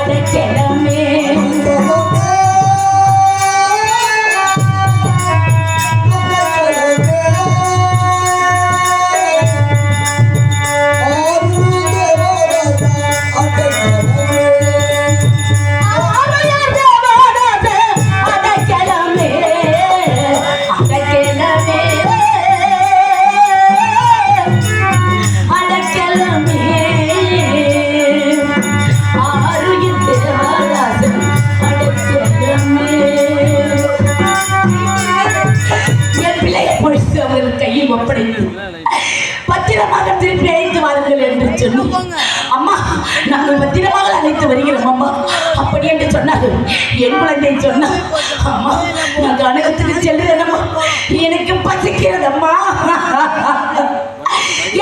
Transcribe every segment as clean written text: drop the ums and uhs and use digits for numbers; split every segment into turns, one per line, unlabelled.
அடைக்கலமே பத்திரமாக திருப்பி அழைத்து வாருங்கள் என்று சொன்னோம். அம்மா நாங்கள் பத்திரமாக அழைத்து வருகிறோம் அம்மா அப்படி என்று சொன்னார்கள். என் குழந்தை சொன்னா அம்மா நான் கனகத்துக்கு செல்லுறேனம்மா எனக்கு பசிக்கிறதம்மா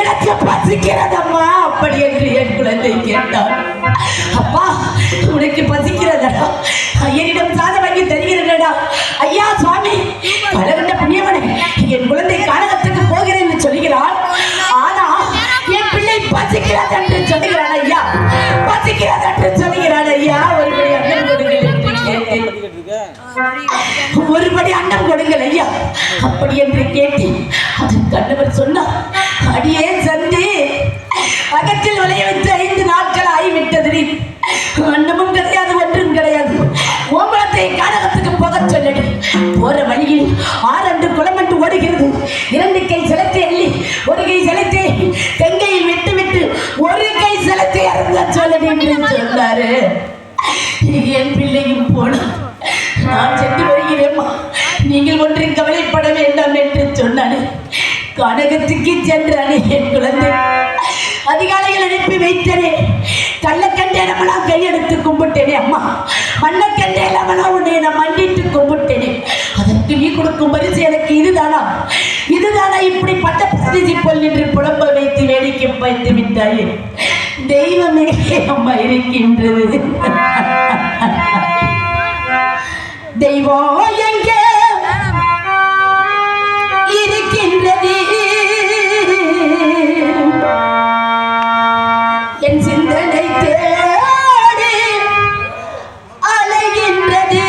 எனக்கு பசிக்கிறதம்மா அப்படி என்று என் குழந்தை கேட்டார். அப்பா உனக்கு பசிக்கிறதடா என்னிடம் சாதம் வாங்கி தருகிறடா. ஐயா சுவாமி பலகண்ட புண்ணியவனே என் குழந்தை கனகத்துக்கு போகிறேன் என்று சொல்கிறாள். ஆனா என் பிள்ளை பசிக்கிறது என்று சொல்கிறான் ஐயா பசிக்கிறது என்று சொல்கிறான் ஐயா. ஒருபடி அன்னம் கொடுங்கள் என்று கேட்டேன். ஒருபடி அன்னம் கொடுங்கள் ஐயா அப்படி என்று கேட்டேன். அதன் கணவர் சொன்னார் அடியே சந்தி அகத்தில் விளைய வைத்து 5 நாட்கள் ஆகிவிட்டது. அன்னமும் கிடையாது ஒன்றும் கிடையாது. ஓம்பளத்தை கனகத்துக்கு போக சொல்லடி. போற வழியில் 6 குளமண்டு ஓடுகிறது. 2 கை செலுத்தி அள்ளி 1 கை செலுத்தி தெங்கையில் விட்டு விட்டு 1 கை செலுத்தி அருந்த சொல்லடி என்று சொன்னாரு. என் பிள்ளையும் போன நான் சென்று வருகிறேம்மா நீங்கள் ஒன்றின் கவலைப்பட வேண்டாம் என்று சொன்னானே. கனகத்துக்கு சென்றானே என் குழந்தை. அதிகாலையில் அனுப்பி வைத்தனே. கள்ளக்கண்டேனமனா கையெடுத்து கும்பிட்டேனே அம்மா. மண்ணக்கண்டேனமனா உன்னை நான் மண்டிட்டு கும்பிட்டேனே. அதற்கு நீ கொடுக்கும் பரிசு எனக்கு இதுதானா இதுதானா இப்படி பட்ட பிரதிஜி போல் என்று புலம்ப வைத்து வேடிக்கை வைத்து விட்டாயே. தெய்வமே அம்மா இருக்கின்றது. தெய்வம் எங்கே இருக்கின்றது என் சிந்தனை தேடி அலைகின்றது.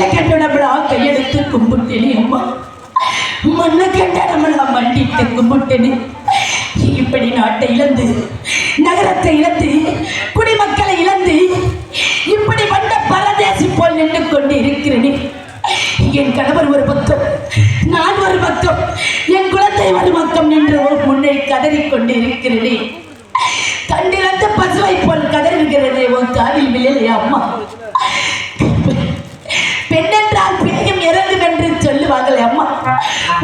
கல்ல கண்டு நம்மளா கையெடுத்து கும்பிட்டேனே அம்மா, மண்ணை கண்ட நம்மளா மண்டிட்டு கும்பிட்டேனே. இப்படி நாட்டை இழந்து, நகரத்தை இழந்து, குடிமக்களை இழந்து, இப்படி வந்த பரதேசி போல் நின்று கொண்டு இருக்கிறேனே. என் கணவர் ஒரு பக்கம், நான் ஒரு பக்கம், என் குழந்தை ஒரு பக்கம் நின்று முன்னே கதறிக்கொண்டு இருக்கிறேனே. கண்டிருந்த பசுவை போல் கதறுகிறதே, உன் காதில் விழலையா அம்மா? பெண்ணென்றால் பிணையும் இறங்கும் என்று சொல்லுவாங்களே அம்மா,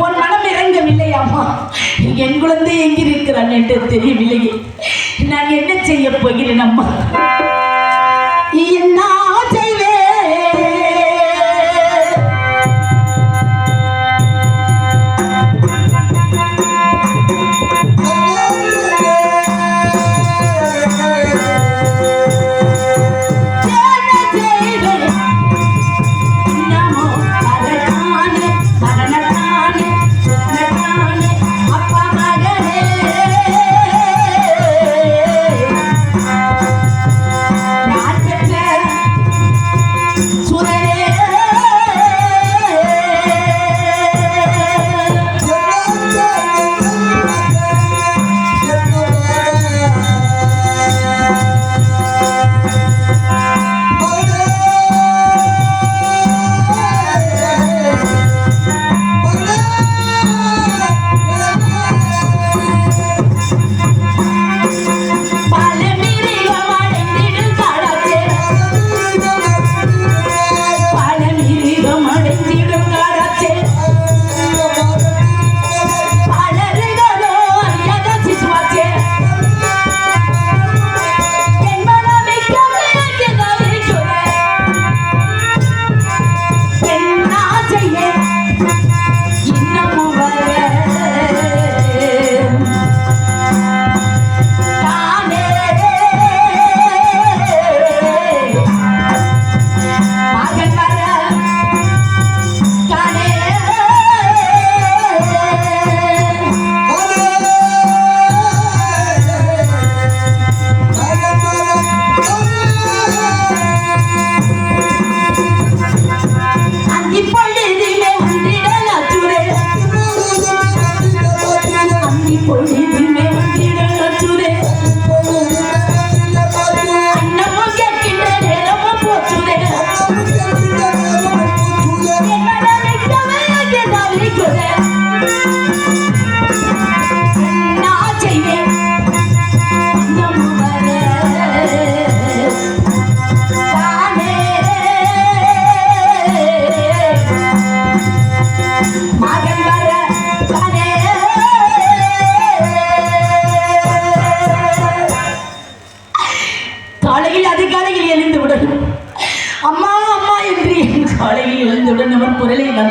உன் மனம் இறங்கவில்லை அம்மா. என் குழந்தை எங்கிருக்கிறான் என்று தெரியவில்லையே. நான் என்ன செய்ய போகிறேன் அம்மா? என்ன செய்வேன்?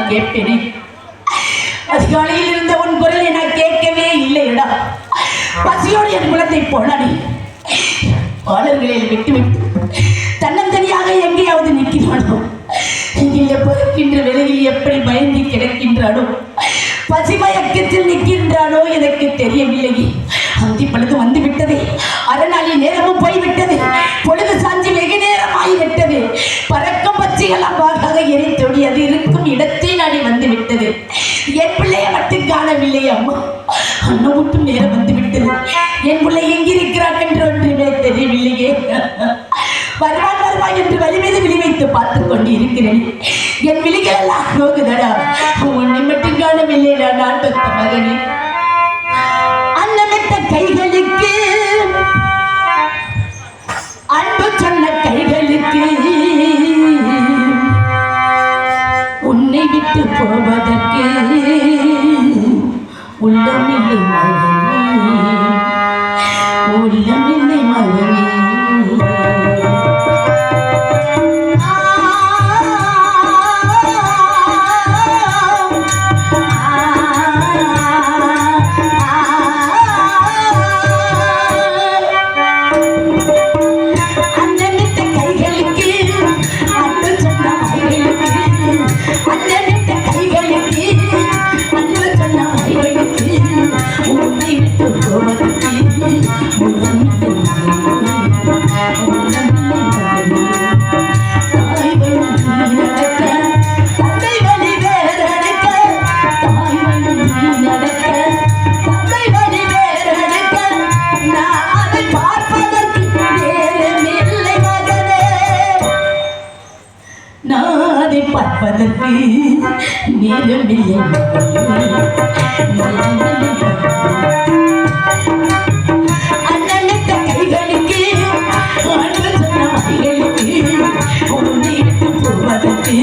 கேட்பேனே. அதிகாலையில் இருந்த உன் குரலை நான் கேட்கவே இல்லையடா. பசியோடு என் குலத்தை போனானே. பாலர்களில் விட்டுவிட்டு தன்னந்தனியாக எங்கேயாவது நிற்கிறானோ, இல்லை பொறுக்கின்ற விலையில் எப்படி பயந்து கிடக்கின்றானோ, பசிமயக்கத்தில் நிற்கின்றானோ எனக்கு தெரியவில்லையே. அந்தி பொழுது வந்து விட்டது, அரைநாளி நேரமும் போய்விட்டது, பொழுது சாஞ்சி வெகு நேரம் ஆகிவிட்டது. பறக்கும் பச்சைகள் அவ்வாறாக எரித்தோடி அது இருக்கும் இடத்தை நாடி வந்து விட்டது. என் பிள்ளையை மட்டும் காணவில்லை அம்மா. அண்ணன் மட்டும் நேரம் வந்து விட்டது. என் பிள்ளை எங்கிருக்கிறான் என்று ஒன்றுமே தெரியவில்லையே. வருவான் வருவான் என்று வலி மீது விழி வைத்து பார்த்துக் கொண்டு இருக்கிறேன். என் விழிகள் எல்லாம் நோக்குதடா. உன்னை மட்டும் காணவில்லைடா நான் பெற்ற மகனே. அன்னமிட்ட கைகளுக்கு, அன்பு சொன்ன கைகளுக்கு, உன்னை விட்டு போவதற்கு உள்ளமில்லை மகனே, உள்ளமில்லை மகனே. உன்னை பார்ப்பதற்கு நேரமில்லை. அண்ணனுக்கு கைகளுக்கு அன்பு சொன்ன கைகளுக்கு உன்னை விட்டு போவதற்கு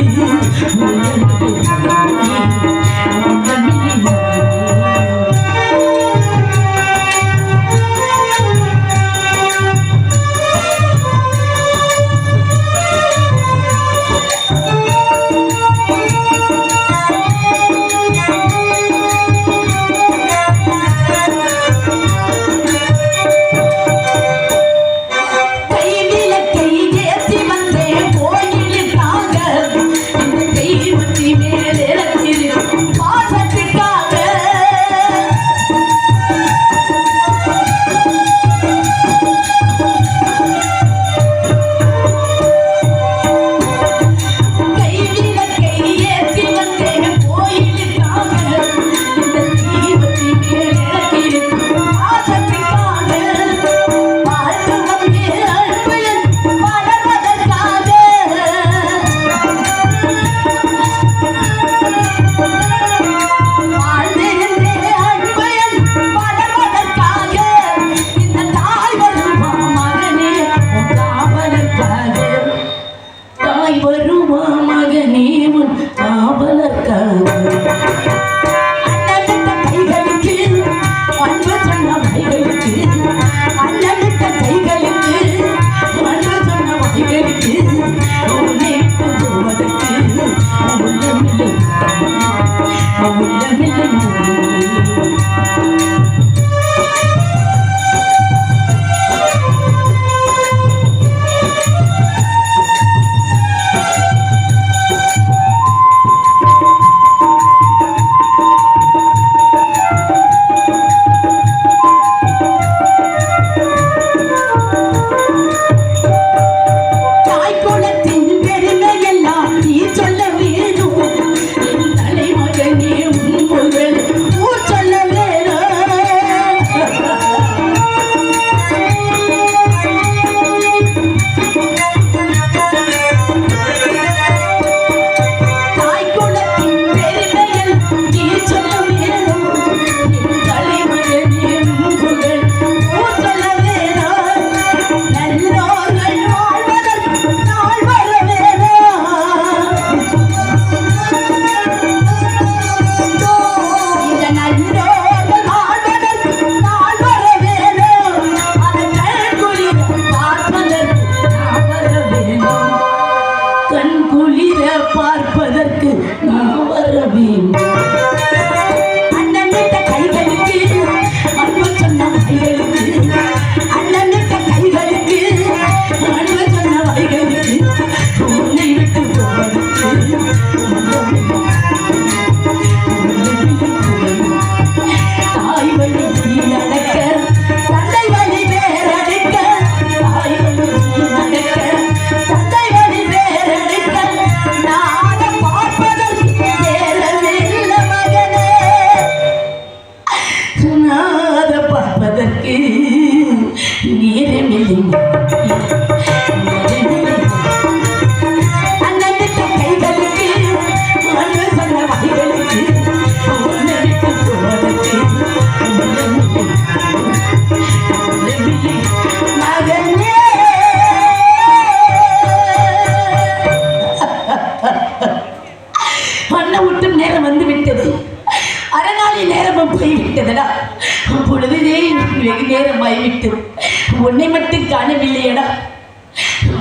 உன்னை மட்டும் காணவில்லையடா.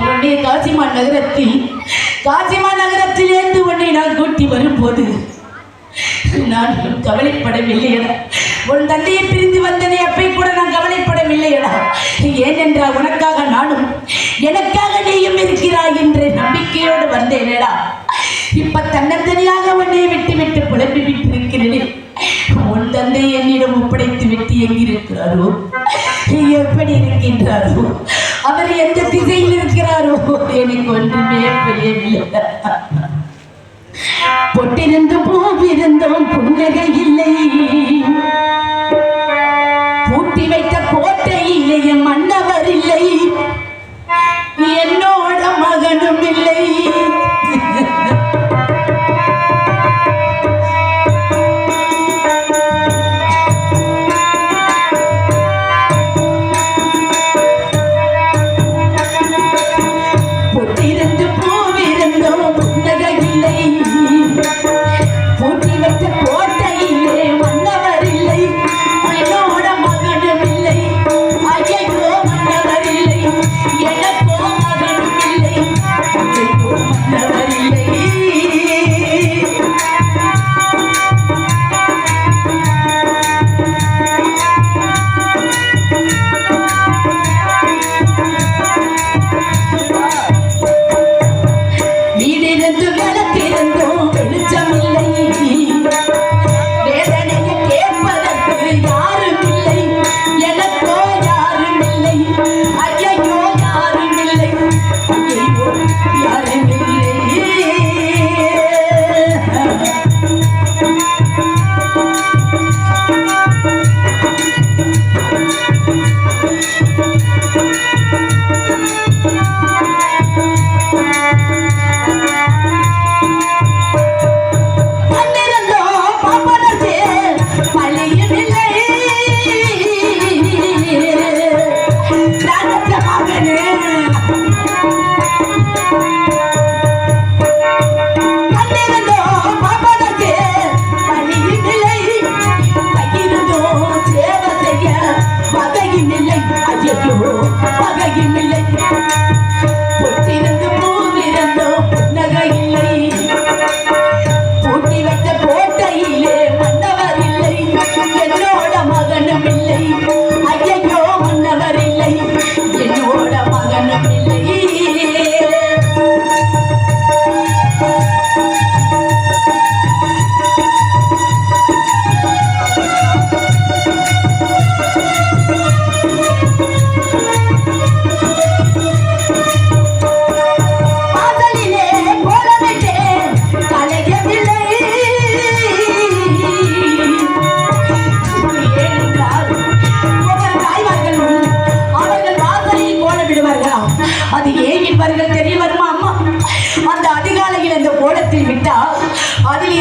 உன்னை காசிமா நகரத்திலிருந்து உன்னை நான் கூட்டி வரும்போது நான் கவலைப்படவில்லையடா. உன் தந்தையை பிரிந்து வந்ததை அப்பை கூட நான் கவலைப்படவில்லையடா. ஏனென்றால் உனக்காக நானும் எனக்காக நீயும் இருக்கிறாய் என்ற நம்பிக்கையோடு வந்தேனடா. இப்ப தன்னந்தனியாக உன்னை விட்டு விட்டு புலம்பி விட்டு இருக்கிறேன். உன் தந்தை என்னிடம் ஒப்படைத்து விட்டு எங்கிருக்கிறாரோ, எப்படி இருக்கின்றாரோ, அவர் எந்த திசையில் இருக்கிறாரோ எனக்கு ஒன்றுமே புரியவில்லை. பொட்டிருந்து பூவிருந்தும் புன்னகை இல்லை, பூட்டி வைத்த கோட்டையிலே மன்னவர் இல்லை, என்னோட மகனும் இல்லை.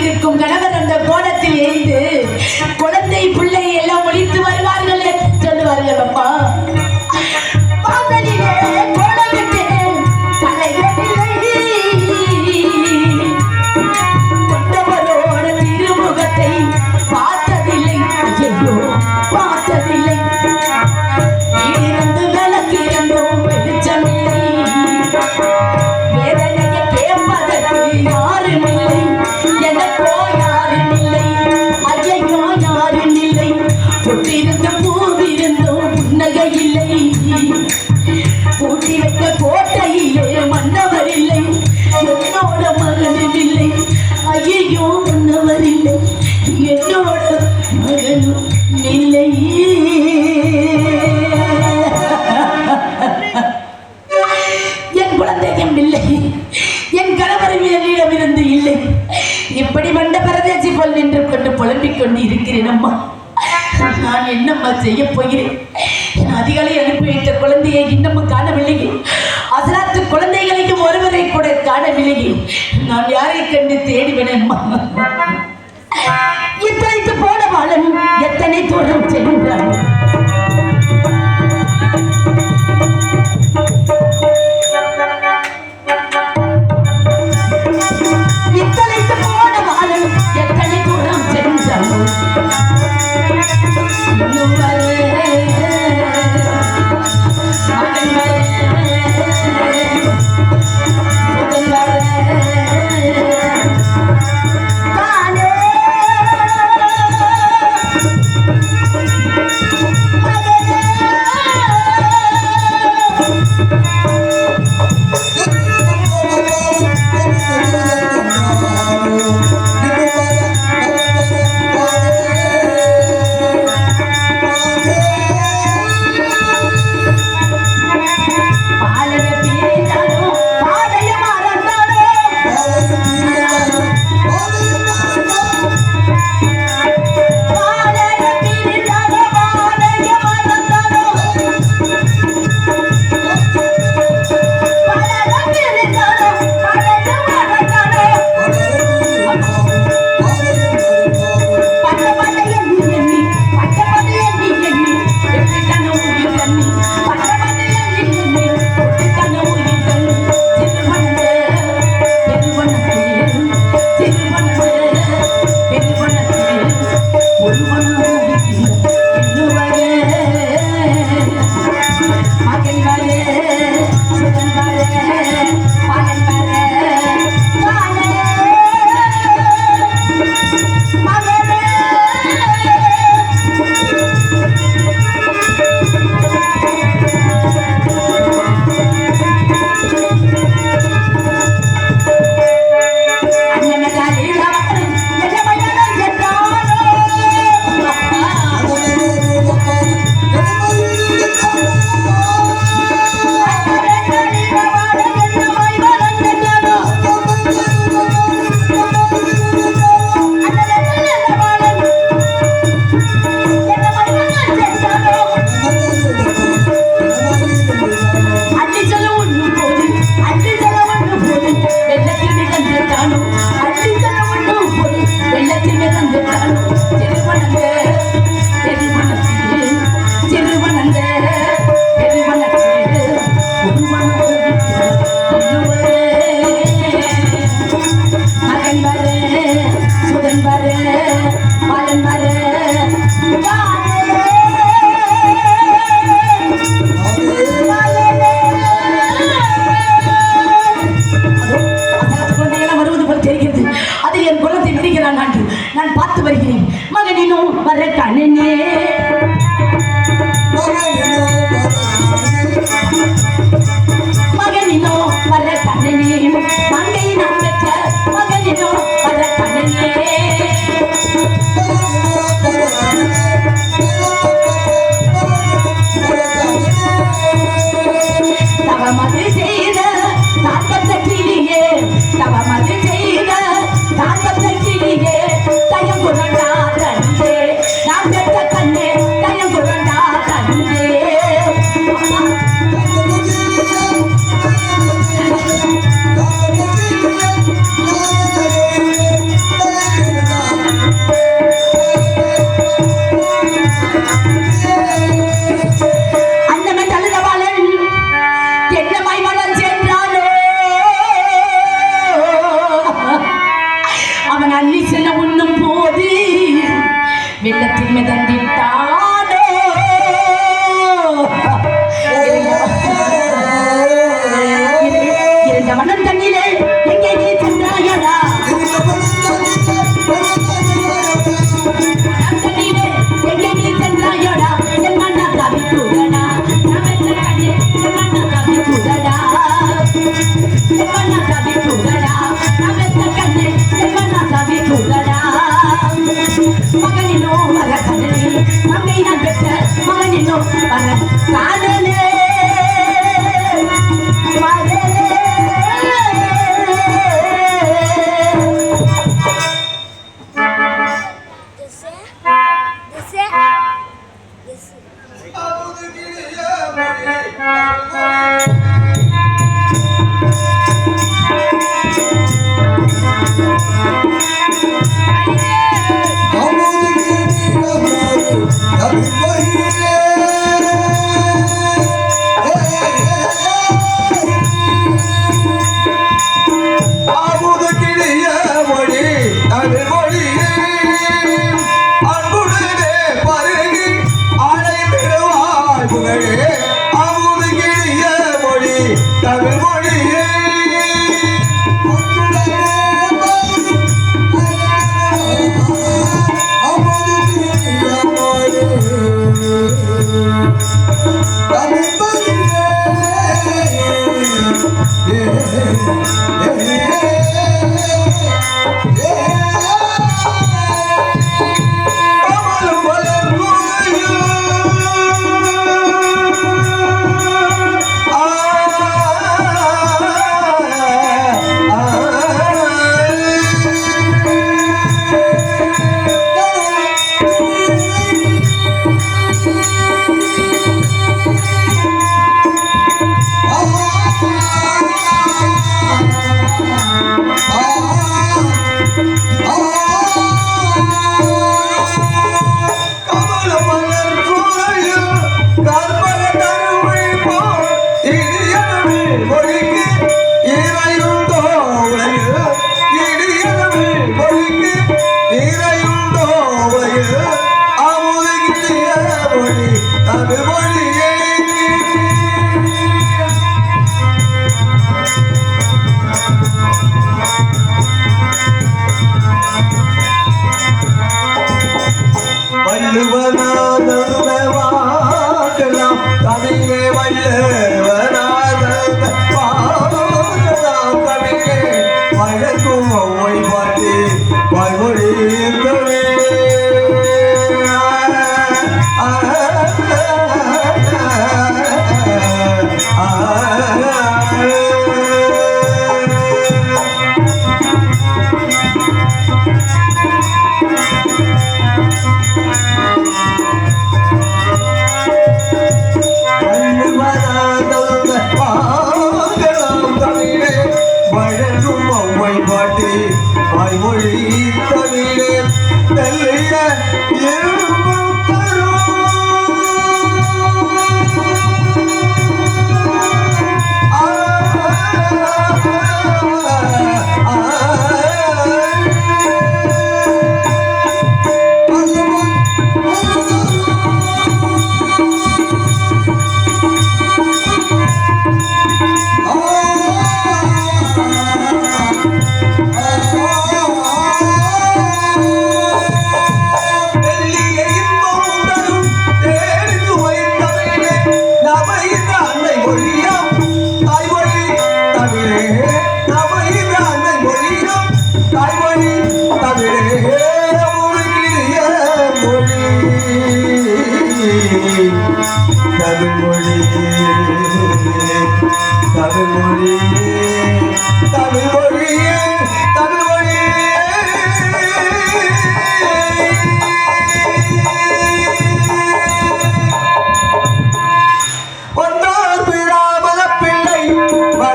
இருக்கும் கணவர் அந்த கோலத்தில் எழுந்து குழந்தை பிள்ளை எல்லாம் ஒழித்து வருவார்கள் என்று சொல்லுவார்கள் அம்மா. வாசலிலே கோலமிட்டு தலையிலே கொண்டவரோட திருமுகத்தை பார்த்ததில்லை, ஐயோ பார்த்ததில்லை. இருந்து விளக்கு இருந்தும் வெளிச்சமில்லை, வேதனையை கேட்பதற்கு யாரும் இல்லை, எனக்கோ யாரும் இல்லை, ஐயோ யாரும் இல்லை. பொட்டிருந்த பூவிருந்தும் புன்னகை இல்லை, பூட்டி வைத்த கோட்டையிலே மன்னவர் இல்லை, என்னோட மகனும் இல்லை, ஐயோ மன்னவர் இல்லை, என்னோட மகனும் இல்லை. என் குழந்தையும் இல்லை, என் கணவரும் என்னிடமிருந்து இல்லை. இப்படி மண்ட பரதேசி போல் நின்று கொண்டு புலம்பிக் கொண்டு இருக்கிறேன் அம்மா. நான் என்னம்மா செய்ய போகிறேன்? அதிகாலை அனுப்பி வைத்த குழந்தையை இன்னமும் காணவில்லையே, அசலாத்து குழந்தைகளையும் ஒருவரை கூட காணவில்லையே. நான் யாரை கண்டு தேடிவினேன் அம்மா. இத்தனைத்து போன வாழம் எத்தனை தூரம் சென்றான். இத்தனைத்து போன வாழம் எத்தனை தூரம் சென்றான். இன்னும் அவன் அள்ளி செல்ல உண்ணும் போது வெள்ளத்தில் மிதந்திட்டானோ இருந்த மனம் தண்ணீரே எங்கே நீ சென்றாயடா எங்கே நீ சென்றாயடா என் மண்ணா காவி கூடடா மகனினோ வர கடலே மங்கை நான் பெற்ற மகனினோ வர காதலே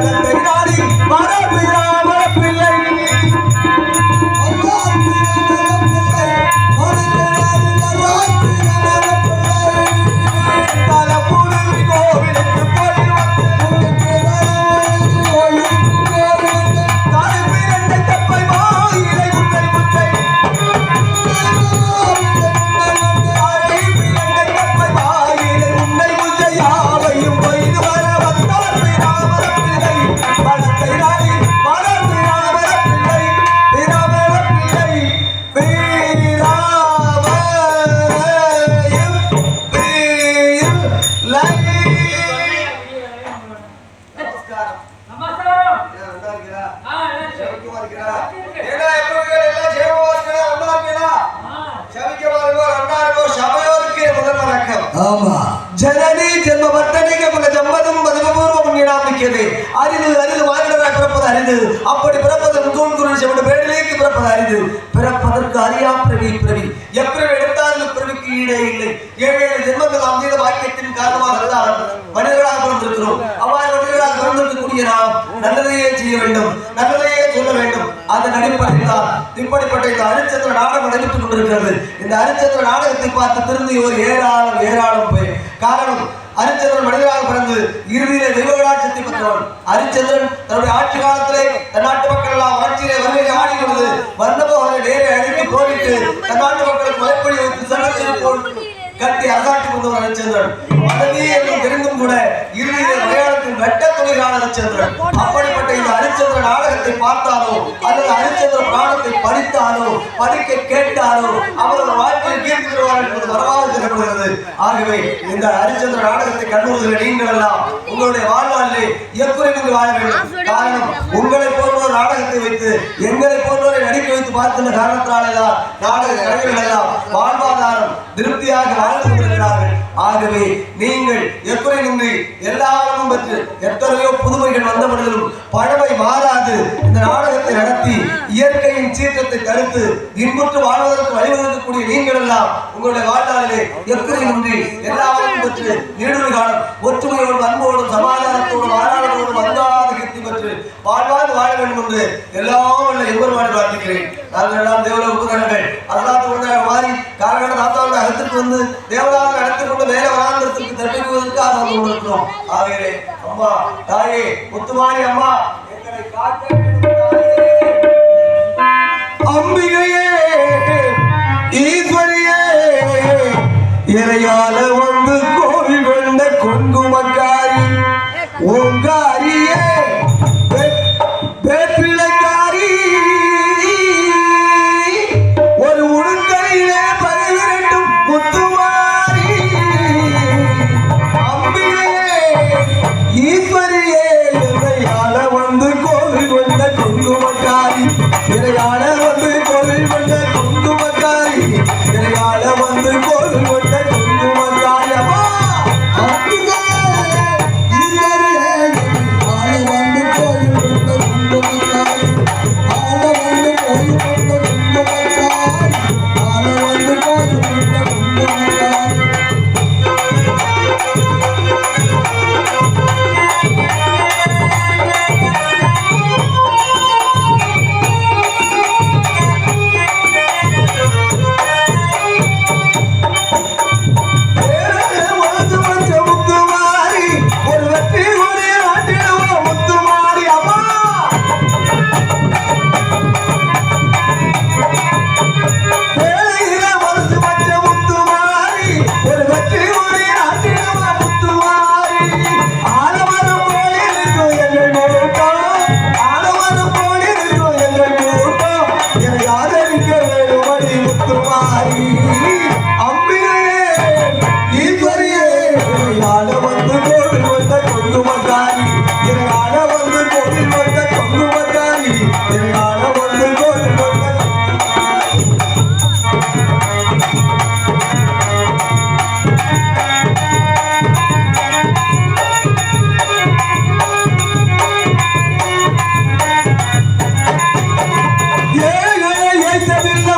Para அப்படி பிறப்பது முகோன் பேரிலேக்கு பிறப்பது அரிது. பிறப்பதற்கு அறியா பிறவி பிறவி எப்பிறவி எடுத்தாலும் பிறவிக்கு ஈடே இல்லை. 7 ஜென்மங்கள் அமைந்த பாக்கியத்தின் காரணமாக தான் மனிதர்களாக பிறந்திருக்கிறோம். அவ்வாறு மனிதர்களாக பிறந்திருக்கக்கூடிய நாம் நல்லதையே செய்ய வேண்டும், நல்லதையே சொல்ல வேண்டும். அதன் அடிப்படையில் தான் இப்படிப்பட்ட இந்த அரிச்சந்திர நாடகம் நடைபெற்றுக் கொண்டிருக்கிறது. இந்த அரிச்சந்திர நாடகத்தை பார்த்து திருந்தியோர் ஏராளம் பேர். காரணம், அரிச்சந்திரன் மனிதராக பிறந்து இறுதியிலே தெய்வகடாட்சத்தை பெற்றவன். அரிச்சந்திரன் தன்னுடைய ஆட்சி காலத்திலே தன் நாட்டு மக்கள் எல்லாம் வறட்சியிலே வறுமையை ஆடி கொண்டது வர்ணபவனை நேரே அழைத்து போரிட்டு தன் நாட்டு மக்களுக்கு மலைப்பொழி வைத்து சங்கத்தில் போல் கட்டி அரசாட்சி கொண்டவர் அரிச்சந்திரன். பதவி என்று தெரிந்தும் கூட இறுதியிலே மலையாளத்தின் வெட்ட துணையான அரிச்சந்திரன். அப்படிப்பட்ட இந்த அரிச்சந்திர நாடகத்தை பார்த்தாலோ அல்லது அரிச்சந்திர புராணத்தை படித்தாலோ படிக்க கேட்டாலோ அவரது வாழ்க்கையில் கீர்த்தி பெறுவார் என்பது வரவாக சொல்லப்படுகிறது. ஆகவே இந்த அரிச்சந்திர நாடகத்தை கண்டுவதில் நீங்கள் எல்லாம் உங்களுடைய வாழ்நாளிலே எப்பொழுது வாழ வேண்டும். காரணம், உங்களை போன்றோர் நாடகத்தை வைத்து எங்களை போன்றோரை நடிக்க வைத்து பார்க்கின்ற காரணத்தினாலேதான் நாடக கலைஞர்கள் எல்லாம் வாழ்வாதாரம் திருப்தியாக வாழ்ந்து கொண்டிருக்கிறார்கள். ஆகவே நீங்கள் எப்பொழுது எல்லாரும் பெற்று எத்தனையோ புதுமைகள் வந்தபடியும் பழமை மாறாது இந்த நாடகத்தை நடத்தி இயற்கையின் சீற்றத்தை தடுத்து இன்புற்று வாழ்வதற்கு வழிவகுக்கக்கூடிய நீங்கள் எல்லாம் உங்களுடைய வாழ்நாளிலே எப்பொழுது எல்லாரும் பெற்று நீடுமை காலம் ஒற்றுமையோடும் அன்போடும் சமாதானத்தோடும் ஆராதனோடும் வந்தாத கீர்த்தி பெற்று வாழ்வாது வாழ வேண்டும் என்று எல்லாம் உள்ள எவ்வொருவாடு பிரார்த்திக்கிறேன். நாங்கள் எல்லாம் தேவல உபகரணங்கள் அதெல்லாம் மாறி காலகட்ட தாத்தாவோட அகத்துக்கு வந்து தேவதாக நடத்தி கொண்டு வேற வராந்திரத்திற்கு தப்பிக்குவதற்கு ஆசை கொண்டிருக்கிறோம். ஆகவே அம்மா தாயே முத்துமாரி அம்மா எங்களை காக்க அம்பிகையே ஈஸ்வரியே இறையால வந்து கோவில் கொண்ட குங்குமக்காரி ஓங்காரியே வேப்பிலைக்காரி ஒரு உடுக்கையிலே பரிவிரட்டும் முத்துமாரி அம்பிகையே ஈஸ்வரியே இறையால வந்து கோவில் கொண்ட குங்குமக்காரி இறையால வந்து கோவில் கொண்ட குங்குமக்காரி இறையால வந்து கோவில் கொண்ட குங்குமக்காரி அம்மா ஏழைகளை ஏய்த்ததில்லை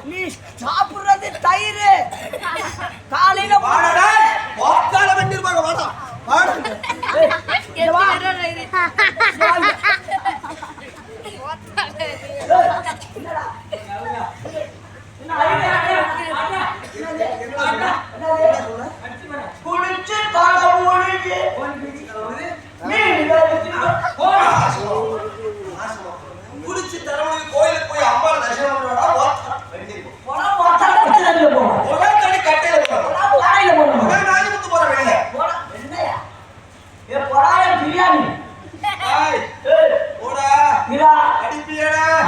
நீ சாப்பிடுறது தயிர் காலையில குடிச்சு
குடிச்சு தரவழி கோயிலுக்கு போய் அம்மா தரிசனம்
பிரியாணி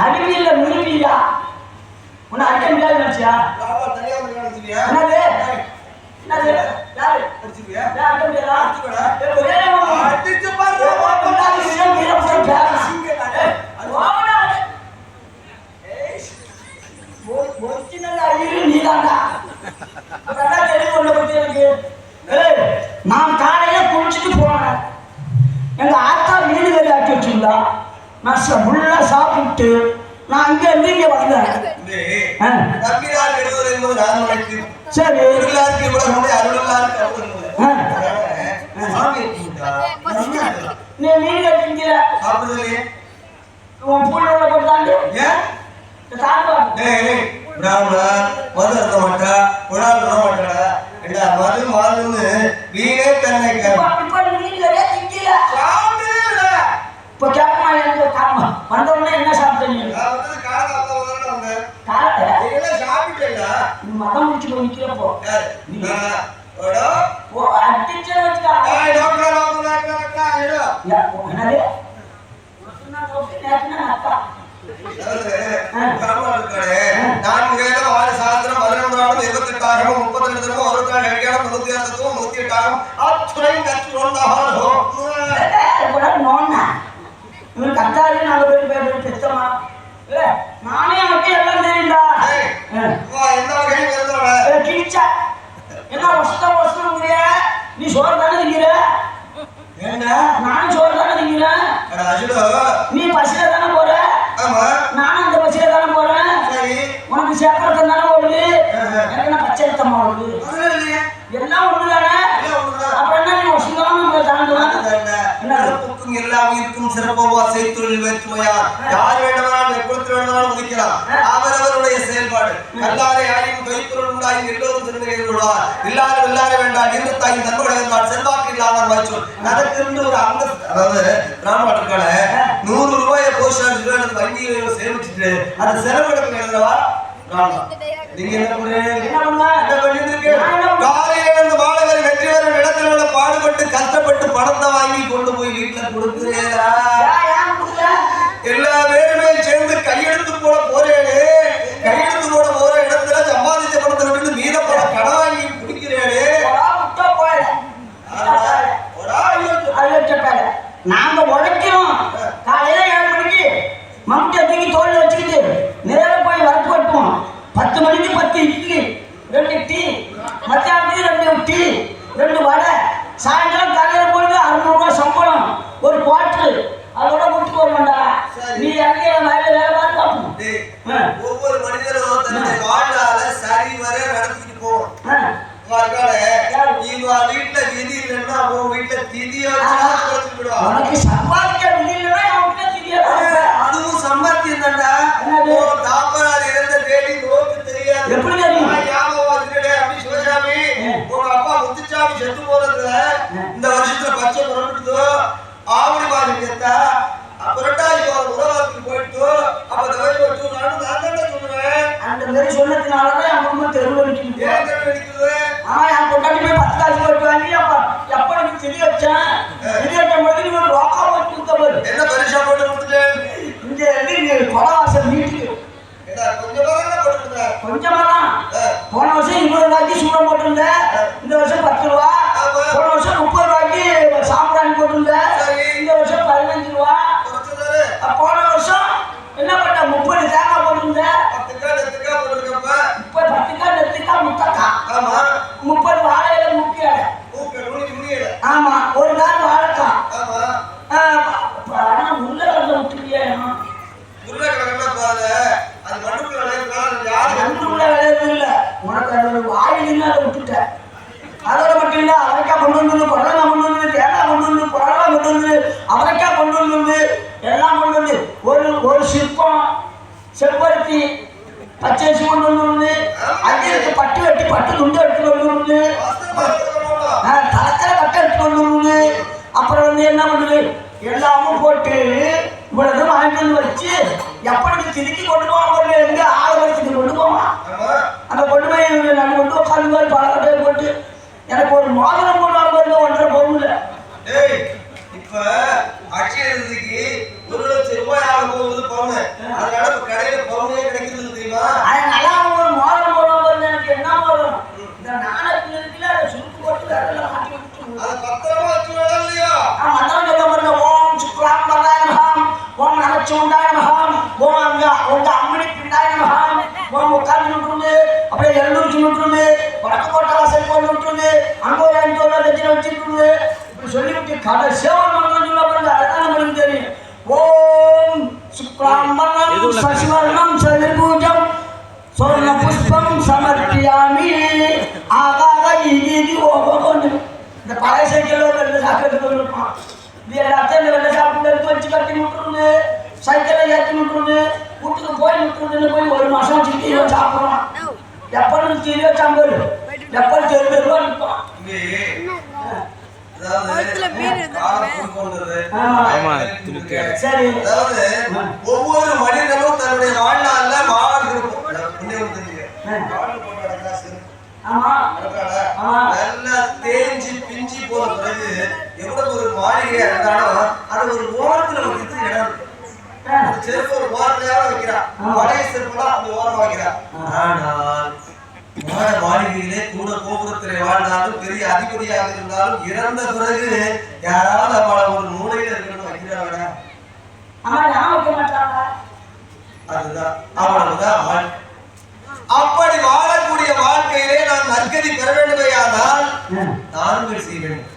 அடிமையில முருவியா உன்னை அடிக்க முடியாது நினைச்சியா என்னது என்னது யாரு அடிச்சுக்கியா அடிக்க நான் காலையில குளிச்சுட்டு போனேன் எங்க ஆத்தா மீன் கறி ஆக்கி வச்சுங்களா நான் ஃபுல்லா சாப்பிட்டு நான் அங்க இருந்து இங்க வந்தேன் சரி நீ மீன் கட்டிங்கிற உன் புள்ள போட்டாண்டு
மது இருக்க மாட்டா குழால் விட மாட்டாடா மது மாதுன்னு வீணே தன்னை
இப்போ கேட்கமா எனக்கு காரணமா வந்தவொடனே என்ன சாப்பிட்டீங்க மதம் முடிச்சு போய் நிக்கிறப்போ அடிச்சு இவரு கத்தாரு நாலு பேர் பெத்தமா நானே அவனுக்கு எல்லாம் தெரியுண்டா கிழிச்சா என்ன வருஷம் நீ சோறு தானே திங்கிற நானும் சோறு தானே திங்கிறேன் நீ பசில தானே போற நானும் அந்த பசில தானே போறேன் உனக்கு சேப்பரத்தம் தானே ஓடுது எனக்கு என்ன பச்சை ரத்தமா ஓடுது எல்லாம் ஒண்ணுதானே அப்புறம் என்ன நீ வருஷம் நம்ம தாண்டுவான்
எல்லாம் இருக்கும் சிறப்பவா செய்தொழில் வேற்றுமையா யார் வேண்டுமானாலும் எப்பொழுது வேண்டுமானாலும் உதிக்கலாம் அவரவருடைய செயல்பாடு கல்லாரை யாரையும் கைப்பொருள் உண்டாகி எல்லோரும் திருநெல்வேலிவார் இல்லாத இல்லாத வேண்டாம் இருந்து தாயின் தன்னுடைய செல்வாக்கு இல்லாத வாய்ச்சோல் அதற்கு ஒரு அங்க அதாவது ராமநாட்டுக்கால 100 ரூபாயை பொதிகளையும் சேமிச்சுட்டு அந்த செலவிடத்துல எழுதவா நீங்க என்ன பண்ணிட்டு காலையில இருந்து மாலை வரை வெற்றி வர இடத்துல பாடுபட்டு கஷ்டப்பட்டு பணத்தை வாங்கி கொண்டு போய் வீட்டுல கொடுக்குறேடா. எல்லா பேருமே சேர்ந்து கையெழுத்து போட போறேன்னு கையெழுத்து போட போற இடத்துல சம்பாதிச்ச பணத்தை விட்டு மீத பணம் கடன் வாங்கி குடிக்கிறேன்னு
நாங்க உழைக்கிறோம். காலையில 7 மணிக்கு மம்மியை தூக்கி தோல்ல வச்சுக்கிட்டு நேர போய் வறுத்து கட்டுவோம். 10 மணிக்கு 10 இட்லி 2 டீ, மத்தியானத்துக்கு 2 டீ 2 வடை, சாயந்தரம் தலையில போயிட்டு 600 ரூபாய் சம்பளம், ஒரு குவார்டர் அதோட விட்டு போறோம்டா. நீ அங்கே வயல வேலை பார்த்து பார்ப்போம்.
ஒவ்வொரு மனிதரும் தன்னுடைய வாழ்நாள சரி வர நடத்திட்டு போவோம். வீட்டுல விதி இல்லைன்னா அவன் வீட்டுல திதியா
உனக்கு சம்பாதிக்க விதி இல்லைன்னா அவன்கிட்ட திதியா
அதுவும் சம்பாத்தியம் தான்டா. தாப்பரார் இறந்த தேடி நோக்கு தெரியாது.
எப்படி தெரியும்?
அப்படி சிவசாமி உங்க அப்பா முத்துச்சாமி செத்து போறது இந்த வருஷத்துல பச்சை புறப்பட்டு ஆவணி மாதம் கேட்டா புரட்டாதி உறவாத்துக்கு போயிட்டு அப்ப தவறி வச்சு நானும் நான் தான் சொல்லுவேன்.
அந்த மாதிரி சொன்னதுனாலதான் என் குடும்பம் தெருவில் நிற்கிறது.
ஏன் தெருவில் நிற்கிறது?
என் பொண்டாட்டி போய் 10 காசு போட்டு வாங்கி எப்ப எனக்கு திரி வச்சேன். திரி வைக்கும் போது நீ ஒரு ரோக்கா போட்டு கொடுத்த போது
என்ன பரிசா போட்டு கொடுத்துட்டேன்.
இங்க கொலவாசல் வீட்டுக்கு கொஞ்சமா தான். போன வருஷம் 20 ரூபாய்க்கு சூடம் போட்டிருந்தேன். இந்த வருஷம் 10 ரூபா. போன வருஷம் 30 ரூபாய்க்கு சாம்பிராணி போட்டிருந்தேன். இந்த வருஷம் 15 ரூபா. போன வருஷம் என்ன பண்ண 30 தேங்காய் போட்டிருந்தேன். 10 காய் நெத்திக்கா முத்தக்கா 30 வாழையில முக்கிய ஆமா ஒரு நாள் வாழைக்கா. ஆனா உருளைக்கிழங்கு விட்டுருக்கியா? உனக்கு அதோட வாயிலிருந்து அதை விட்டுட்டேன். அதோட மட்டும் இல்ல அவரைக்காய் கொண்டு வந்து, புடலங்காய் கொண்டு வந்து, தேங்காய் கொண்டு வந்து, புடலங்காய் கொண்டு வந்து, அவரைக்காய் கொண்டு வந்து எல்லாம் கொண்டு வந்து ஒரு சிற்பம் செம்பருத்தி பச்சரிசி கொண்டு வந்து அங்கே பட்டு வெட்டி பட்டு துண்டு எடுத்து கொண்டு வந்து தலைக்கரை கட்டை எடுத்து கொண்டு வந்து அப்புறம் வந்து என்ன பண்ணுது எல்லாமும் போட்டு இவ்வளவு வாங்கிட்டு வந்து வச்சு எப்படி திருக்கி கொண்டு போவாங்க. எங்க ஆலமரத்துக்கு கொண்டு போவான். அந்த கொண்டு போய் நான் கொண்டு உட்காந்து மாதிரி பல கட்டையை போட்டு எனக்கு ஒரு மோதிரம் கொண்டு வர 1.5 பவுன்ல.
இப்ப அட்சயத்துக்கு 1 லட்சம் ரூபாய் ஆக போகுது பவுன். அதனால இப்ப கடையில பவுனே கிடைக்கிறது தெரியுமா?
அதனால ஒரு மோதிரம் கொண்டு வர எனக்கு என்ன வரும்? இந்த நாணயத்துல இருக்குல்ல அதை சுருக்கு போட்டு கடல்ல மாட்டி விட்டு
அது பத்திரமா வச்சு இல்லையா?
மந்திரம் சொல்ல பாருங்க. ஓம் சுக்லாம் பராய நமஹாம், ஓம் நமச்சிவாய நமஹாம், ஓம் உங்க அம்மணி பிண்டாய நமஹாம், ஓம் உட்கார்ந்து விட்டுருந்து அப்படியே 700 விட்டுருந்து வடக்கு கோட்டை வாசல் போட்டு விட்டுருந்து அங்க ஒரு 5 ரூபா வச்சுட்டு வச்சுட்டு இப்படி சொல்லிவிட்டு கடை சேவல் மந்திரம் சொல்ல பாருங்க. அதான் நம்மளுக்கு தெரியும். ஓம் சுக்லாம் பரம் சசிவர்ணம் சதுர்பூஜம் சொர்ண புஷ்பம் சமர்ப்பியாமி ஆகாக இது ஓகோன்னு இந்த பழைய சைக்கிள் 2 சாக்கு எடுத்து இருப்பான். இது எல்லாத்தையும் இந்த 2 சாப்பிட்டு எடுத்து வச்சு கட்டி விட்டுருந்து சைக்கிளை ஏற்றி விட்டுருந்து வீட்டுக்கு போய் விட்டுருந்துன்னு போய் 1 மாசம் வச்சுக்கிட்டு இவன் சாப்பிடுவான். எப்பன்னு 250 எப்பன்னு 2 ரூபா நிற்பான். சரி
ஒவ்வொரு மனிதனும் தன்னுடைய வாழ்நாள்ல மாடு நல்லா தேஞ்சி பிஞ்சி போன பிறகு எவ்வளவு ஒரு மாளிகையா இருந்தாலும் அது ஒரு ஓரத்துல வச்சுட்டு இடம் செருப்பு ஒரு ஓரத்தையாவது வைக்கிறான். பழைய செருப்புலாம் அந்த ஓரம் வைக்கிறான். ஆனால் மாளிகையிலே கூட கோபுரத்திலே வாழ்ந்தாலும் பெரிய அதிபதியாக இருந்தாலும் இறந்த பிறகு யாராவது அவளை ஒரு மூலையில இருக்கணும் வைக்கிறாங்க. அதுதான் அவ்வளவுதான். அப்படி வாழக்கூடிய வாழ்க்கையிலே நான் நற்கதி பெற வேண்டுமையானால் நான்கள் செய்ய வேண்டும்,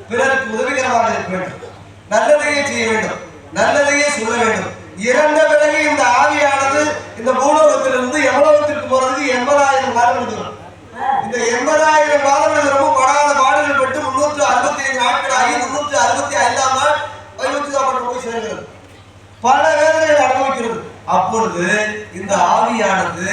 பிறருக்கு உதவிகரமாக இருக்க வேண்டும், நல்லதையே செய்ய வேண்டும், நல்லதையே சொல்ல வேண்டும். இறந்த பிறகு இந்த ஆவியானது இந்த பூலோகத்திலிருந்து எவ்வளவுத்திற்கு போறதுக்கு 80,000 காலங்கள் தரும். இந்த 80,000 காலங்கள் ரொம்ப படாத பாடுகள் பட்டு 365 நாட்களாகி 365ஆம் நாள் வைகுந்தம் போய் சேர்கிறது. பல வேதனைகள் அனுபவிக்கிறது. அப்பொழுது இந்த ஆவியானது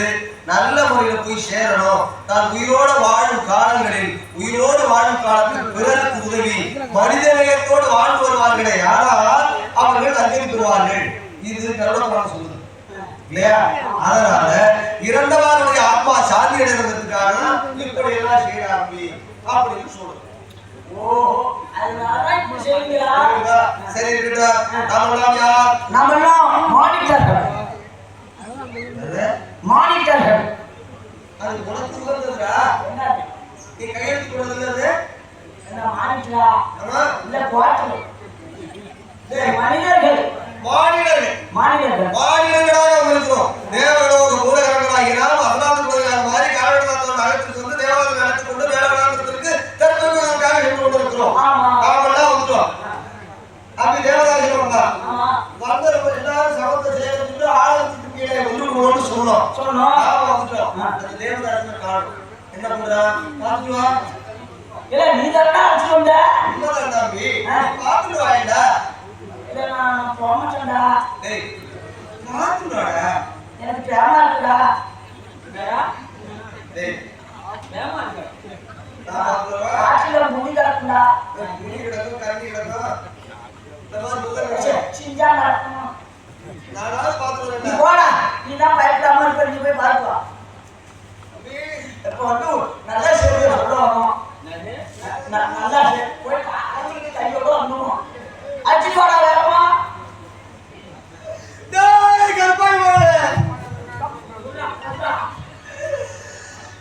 நல்ல முறையில போய் சேரணும். தான் உயிரோடு வாழும் காலங்களில் உயிரோடு வாழும் காலத்தில் பிறருக்கு உதவி மனிதநேயத்தோடு வாழ்ந்து வருவார்களே ஆனால் அவர்கள் நன்மை பெறுவார்கள். இது கருடபுராணம் சொல்லுது. இல்லையா? அதனால இறந்தவருடைய ஆத்மா சாந்தி அடைவதற்காக இப்படி எல்லாம் செய்யறாங்க அப்படின்னு சொல்றோம். சரி இருக்கட்டும். நாமெல்லாம் யார்?
நாமெல்லாம் மானிட்டர்கள். மானிட்டர்கள்.
அது உனக்கு வந்ததுடா. நீ கையெழுத்து போடுறது
என்ன மானிட்டரா? இல்ல குவார்டர். மனிதர்கள்.
மானிடர்கள்.
மானிடர்கள்.
மானிடர்களாக இருக்கிறோம். தேவர்களோடு பூதகரங்களாகி நாம் அருளாது பூதகரங்க மாதிரி காலகட்டத்தோடு அழைத்து வந்து தேவர்கள் அழைத்து கொண்டு வேலைகளுக்கு தற்போதுக்காக சென்று கொண்டு இருக்கிறோம். நாமெல்லாம் வந்துட்டோம். அப்படி தேவதாசி வந்த எல்லாரும் சமத்தை செய்யறது ஆழத்துக்கு கீழே ஒன்று சொல்லணும். வந்துட்டோம். அந்த தேவதாசி காணும் என்ன பண்றா பாத்துவா
இல்ல நீ தானடா அழைச்சிட்டு வந்த?
உண்மைதான் தம்பி. பாத்துட்டு வாயடா.
இல்ல நான் போக மாட்டேன்டா.
டேய் பாத்துடாடா.
எனக்கு பேமா இருக்குடா.
டேய்
பேமா இருக்கு.
நான் பாத்துவா.
ஆட்சில முடி கிடக்குடா.
முடி கிடக்கும் கண்ணி கிடக்கும். இந்த மாதிரி முதல்ல
சிஞ்சா நடக்கும்.
நானாவது பாத்துறேன்.
நீ போடா. நீ தான் பயப்படாம இருக்க. நீ போய் பாருப்பா. இப்போ வந்து நல்லா செய்ய சொல்லுவோம். நல்லா போய் காலைக்கு கையோட வந்துடும். அச்சு போடா வேறமா.
டேய் கருப்பாய் போடு.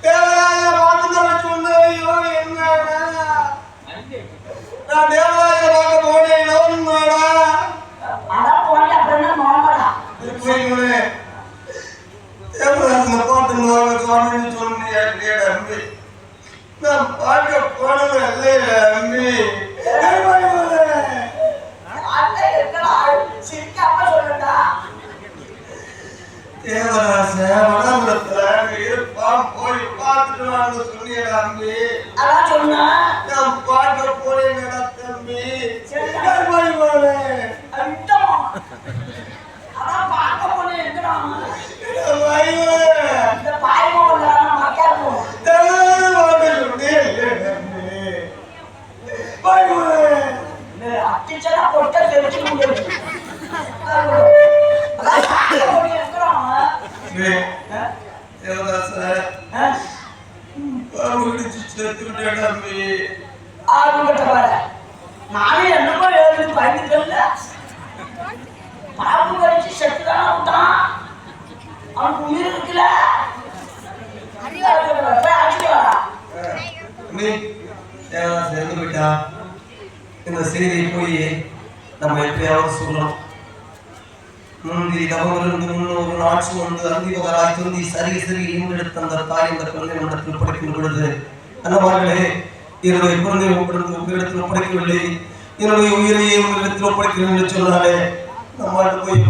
தேவராய பாத்துட்டு சொன்னவையோ என்னடா? நான் தேவராய பார்க்க போனேன் என்னடா?
அதான் போய் அப்படின்னா மாமடா.
போய்ங்களே. தேவராஜனை பாத்துன்னு சொன்னேன்னு சொன்னீங்க அம்பி. நான் பார்க்க போனது இல்லையே அம்பி. கருப்பாய் போடு. தேவராச வடபுரத்துல இருப்பான் போய் பார்த்துட்டு வாங்க சொன்னீங்க அம்பி.
அதான் சொன்னா
நான் பார்க்க போனேன் தம்பி. கருப்பாய் போடு.
அதான் பார்க்க போனேன் எங்கடா
கருப்பாய்
இந்த பாய்மோ மக்காருமோ அத்திச்சனா பொட்ட தெரிச்சு முடியாது. நானே என்னமோ எழுதி பயந்துட்டேன்ல. பாம்பு கடிச்சு செத்துதானே விட்டான். அவனுக்கு உயிர் இருக்குல்ல.
இந்த செய்தியை போய் நம்ம எப்படியாவது சொல்லணும். முந்தி தவறிருந்து முன்னோரு ஆட்சி வந்து அந்திவகராய் திருந்தி சரி சரி இன்றெடுத்த அந்த தாய் இந்த குழந்தை நம்மிடத்தில் படைக்கும் பொழுது அன்னமார்களே என்னுடைய குழந்தை உங்களிடத்தில் ஒப்படைக்கவில்லை, என்னுடைய உயிரையே உங்களிடத்தில் ஒப்படைக்கிறேன் என்று சொன்னாலே நம்மள்ட்ட போய்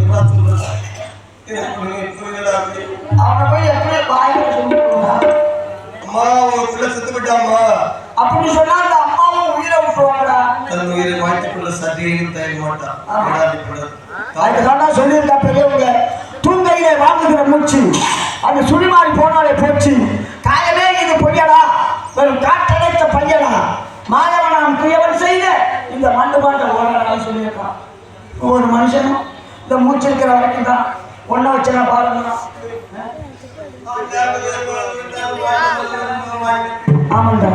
அவனை போய் எப்படி வாயில சொல்லிட்டு
அம்மா ஒரு பிள்ளை செத்து விட்டாமா
அப்படி சொன்னா அந்த அம்மாவும் உயிரை விட்டுவாங்கடா.
தன் உயிரை மாற்றிக்கொள்ள சதியையும் தயங்க மாட்டான்.
அதுதான் சொல்லியிருக்கா பெரியவங்க. தூங்கையிலே வாழ்ந்துகிற மூச்சு அது சுழிமாறி போனாலே போச்சு. காயமே இது பொய்யடா வெறும் காற்றடைத்த பையனா மாயவனாம் துயவன் செய்த இந்த மண்ணு பாட்ட ஓடா சொல்லியிருக்கான். ஒவ்வொரு மனுஷனும் இந்த மூச்சு இருக்கிற வரைக்கும் தான் ஒன்ன வச்சுனா பாருங்க. ஆமாண்டா